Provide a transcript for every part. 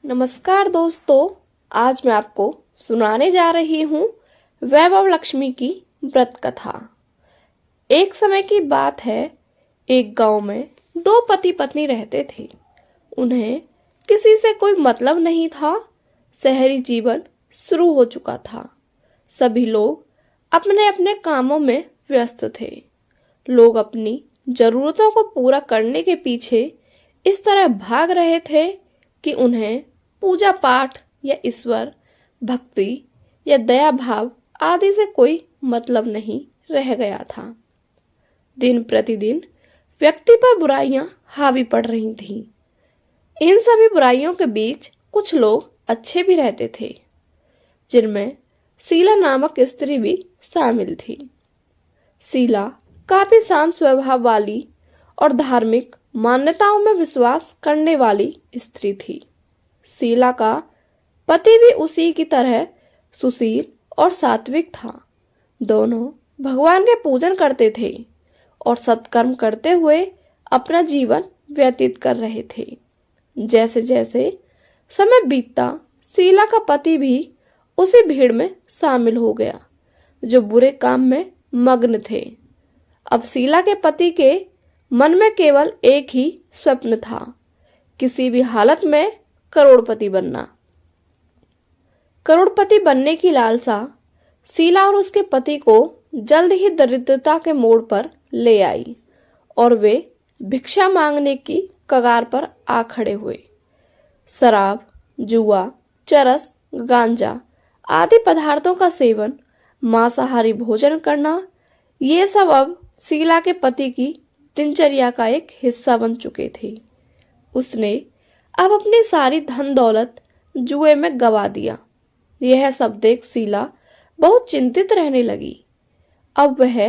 नमस्कार दोस्तों, आज मैं आपको सुनाने जा रही हूँ वैभव लक्ष्मी की व्रत कथा। एक समय की बात है, एक गांव में दो पति पत्नी रहते थे। उन्हें किसी से कोई मतलब नहीं था। शहरी जीवन शुरू हो चुका था। सभी लोग अपने अपने कामों में व्यस्त थे। लोग अपनी जरूरतों को पूरा करने के पीछे इस तरह भाग रहे थे कि उन्हें पूजा पाठ या ईश्वर भक्ति या दया भाव आदि से कोई मतलब नहीं रह गया था। दिन प्रतिदिन व्यक्ति पर बुराइयां हावी पड़ रही थीं। इन सभी बुराइयों के बीच कुछ लोग अच्छे भी रहते थे, जिनमें शीला नामक स्त्री भी शामिल थी। शीला काफी शांत स्वभाव वाली और धार्मिक मान्यताओं में विश्वास करने वाली स्त्री थी। शीला का पति भी उसी की तरह सुशील और सात्विक था। दोनों भगवान के पूजन करते थे और सत्कर्म करते हुए अपना जीवन व्यतीत कर रहे थे। जैसे जैसे समय बीतता, शीला का पति भी उसी भीड़ में शामिल हो गया जो बुरे काम में मग्न थे। अब शीला के पति के मन में केवल एक ही स्वप्न था, किसी भी हालत में करोड़पति बनना। करोड़पति बनने की लालसा शीला और उसके पति को जल्द ही दरिद्रता के मोड़ पर ले आई और वे भिक्षा मांगने की कगार पर आ खड़े हुए। शराब, जुआ, चरस, गांजा आदि पदार्थों का सेवन, मांसाहारी भोजन करना, ये सब अब शीला के पति की दिनचर्या का एक हिस्सा बन चुके थे। उसने अब अपनी सारी धन दौलत जुए में गवा दिया। यह सब देख शीला बहुत चिंतित रहने लगी। अब वह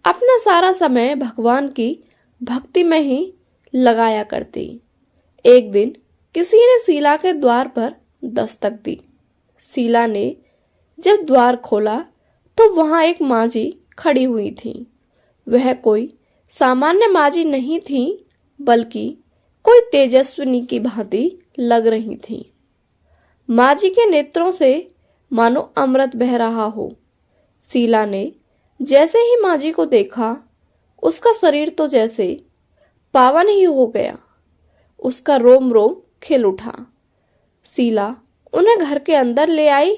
अपना सारा समय भगवान की भक्ति में ही लगाया करती। एक दिन किसी ने शीला के द्वार पर दस्तक दी। शीला ने जब द्वार खोला तो वहां एक मांझी खड़ी हुई थी। वह कोई सामान्य मांझी नहीं थी, बल्कि कोई तेजस्विनी की भांति लग रही थी। मांझी के नेत्रों से मानो अमृत बह रहा हो। शीला ने जैसे ही मांझी को देखा, उसका शरीर तो जैसे पावन ही हो गया। उसका रोम रोम खिल उठा। शीला उन्हें घर के अंदर ले आई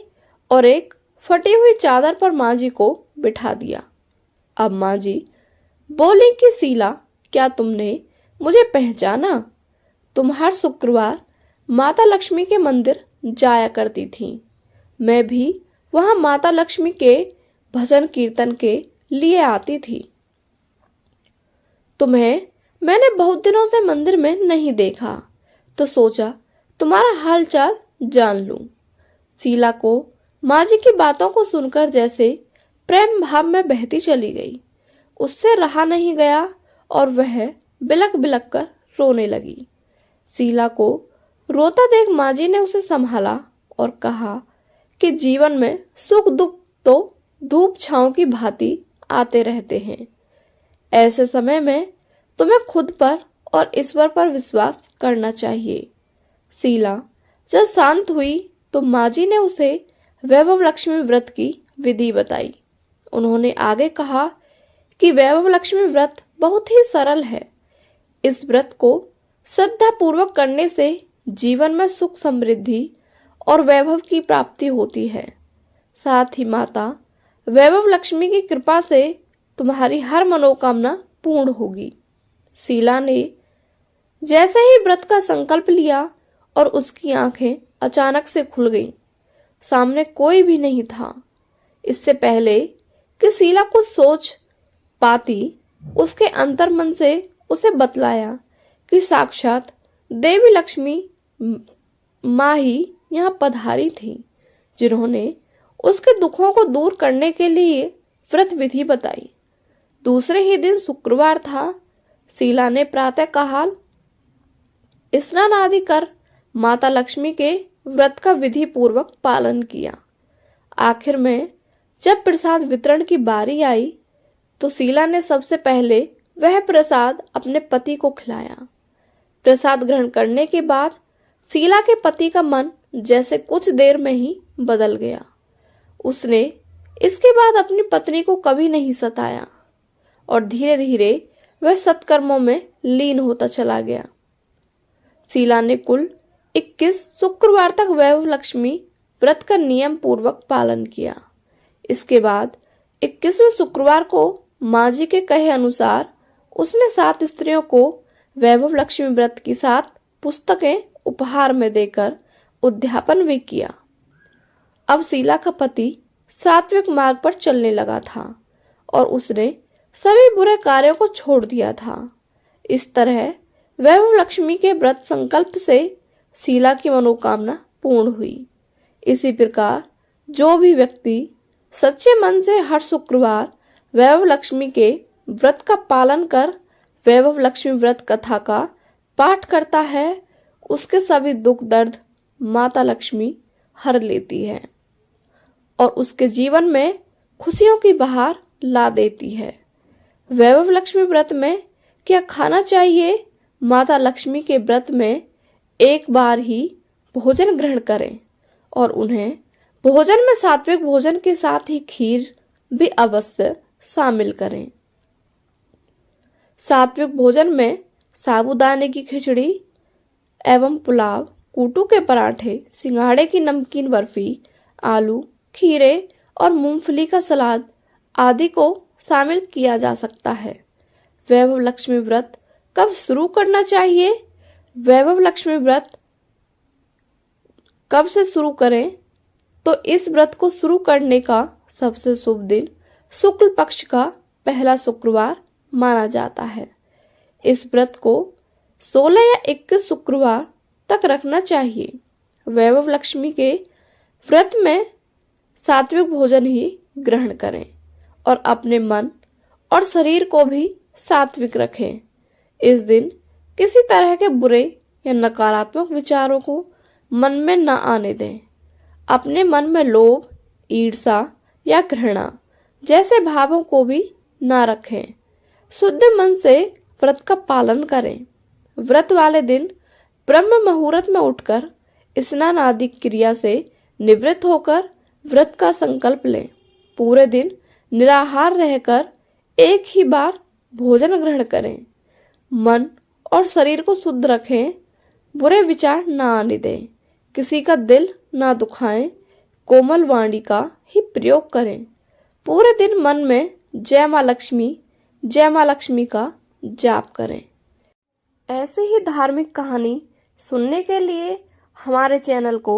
और एक फटी हुई चादर पर मांझी को बिठा दिया। अब मांझी बोली कि शीला, क्या तुमने मुझे पहचाना? तुम हर शुक्रवार माता लक्ष्मी के मंदिर जाया करती थी। मैं भी वहां माता लक्ष्मी के भजन कीर्तन के लिए आती थी। तुम्हें मैंने बहुत दिनों से मंदिर में नहीं देखा, तो सोचा तुम्हारा हाल चाल जान लूं। शीला को मांझी की बातों को सुनकर जैसे प्रेम भाव में बहती चली गई। उससे रहा नहीं गया और वह बिलक बिलक कर रोने लगी। शीला को रोता देख मांझी ने उसे संभाला और कहा कि जीवन में सुख दुख तो धूप छांव की भांति आते रहते हैं। ऐसे समय में तुम्हें खुद पर और ईश्वर पर विश्वास करना चाहिए। शीला जब शांत हुई तो मांझी ने उसे वैभव लक्ष्मी व्रत की विधि बताई। उन्होंने आगे कहा कि वैभव लक्ष्मी व्रत बहुत ही सरल है। इस व्रत को श्रद्धा पूर्वक करने से जीवन में सुख समृद्धि और वैभव की प्राप्ति होती है। साथ ही माता वैभव लक्ष्मी की कृपा से तुम्हारी हर मनोकामना पूर्ण होगी। शीला ने जैसे ही व्रत का संकल्प लिया और उसकी आंखें अचानक से खुल गईं। सामने कोई भी नहीं था। इससे पहले कि शीला कुछ सोच पाती, उसके अंतर्मन से उसे बतलाया कि साक्षात देवी लक्ष्मी माँ ही यहाँ पधारी थी, जिन्होंने उसके दुखों को दूर करने के लिए व्रत विधि बताई। दूसरे ही दिन शुक्रवार था। शीला ने प्रातःकाल स्नान आदि कर माता लक्ष्मी के व्रत का विधि पूर्वक पालन किया। आखिर में जब प्रसाद वितरण की बारी आई तो शीला ने सबसे पहले वह प्रसाद अपने पति को खिलाया। प्रसाद ग्रहण करने के बाद शीला के पति का मन जैसे कुछ देर में ही बदल गया। उसने इसके बाद अपनी पत्नी को कभी नहीं सताया और धीरे धीरे वह सत्कर्मों में लीन होता चला गया। शीला ने कुल 21 शुक्रवार तक वैभव लक्ष्मी व्रत का नियम पूर्वक पालन किया। इसके बाद 21वें शुक्रवार को माँ जी के कहे अनुसार उसने 7 स्त्रियों को वैभव लक्ष्मी व्रत की 7 पुस्तकें उपहार में देकर उद्यापन भी किया। अब शीला का पति सात्विक मार्ग पर चलने लगा था और उसने सभी बुरे कार्यों को छोड़ दिया था। इस तरह वैभव लक्ष्मी के व्रत संकल्प से शीला की मनोकामना पूर्ण हुई। इसी प्रकार जो भी व्यक्ति सच्चे मन से हर शुक्रवार वैभव लक्ष्मी के व्रत का पालन कर वैभव लक्ष्मी व्रत कथा का पाठ करता है, उसके सभी दुख दर्द माता लक्ष्मी हर लेती है और उसके जीवन में खुशियों की बहार ला देती है। वैभव लक्ष्मी व्रत में क्या खाना चाहिए? माता लक्ष्मी के व्रत में एक बार ही भोजन ग्रहण करें और उन्हें भोजन में सात्विक भोजन के साथ ही खीर भी अवश्य शामिल करें। सात्विक भोजन में साबूदाने की खिचड़ी एवं पुलाव, कूटू के पराठे, सिंघाड़े की नमकीन बर्फी, आलू, खीरे और मूंगफली का सलाद आदि को शामिल किया जा सकता है। वैभव लक्ष्मी व्रत कब शुरू करना चाहिए? वैभव लक्ष्मी व्रत कब से शुरू करें? तो इस व्रत को शुरू करने का सबसे शुभ दिन शुक्ल पक्ष का पहला शुक्रवार माना जाता है। इस व्रत को 16 या 21 शुक्रवार तक रखना चाहिए। वैभव लक्ष्मी के व्रत में सात्विक भोजन ही ग्रहण करें और अपने मन और शरीर को भी सात्विक रखें। इस दिन किसी तरह के बुरे या नकारात्मक विचारों को मन में न आने दें। अपने मन में लोभ, ईर्ष्या या घृणा जैसे भावों को भी न रखें। शुद्ध मन से व्रत का पालन करें। व्रत वाले दिन ब्रह्म मुहूर्त में उठकर स्नान आदि क्रिया से निवृत्त होकर व्रत का संकल्प लें। पूरे दिन निराहार रहकर एक ही बार भोजन ग्रहण करें। मन और शरीर को शुद्ध रखें। बुरे विचार न आने दें। किसी का दिल न दुखाएं। कोमल वाणी का ही प्रयोग करें। पूरे दिन मन में जय मां लक्ष्मी का जाप करें। ऐसे ही धार्मिक कहानी सुनने के लिए हमारे चैनल को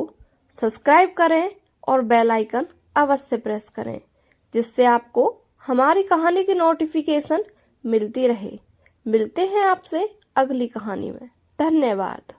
सब्सक्राइब करें और बेल आइकन अवश्य प्रेस करें, जिससे आपको हमारी कहानी की नोटिफिकेशन मिलती रहे। मिलते हैं आपसे अगली कहानी में। धन्यवाद।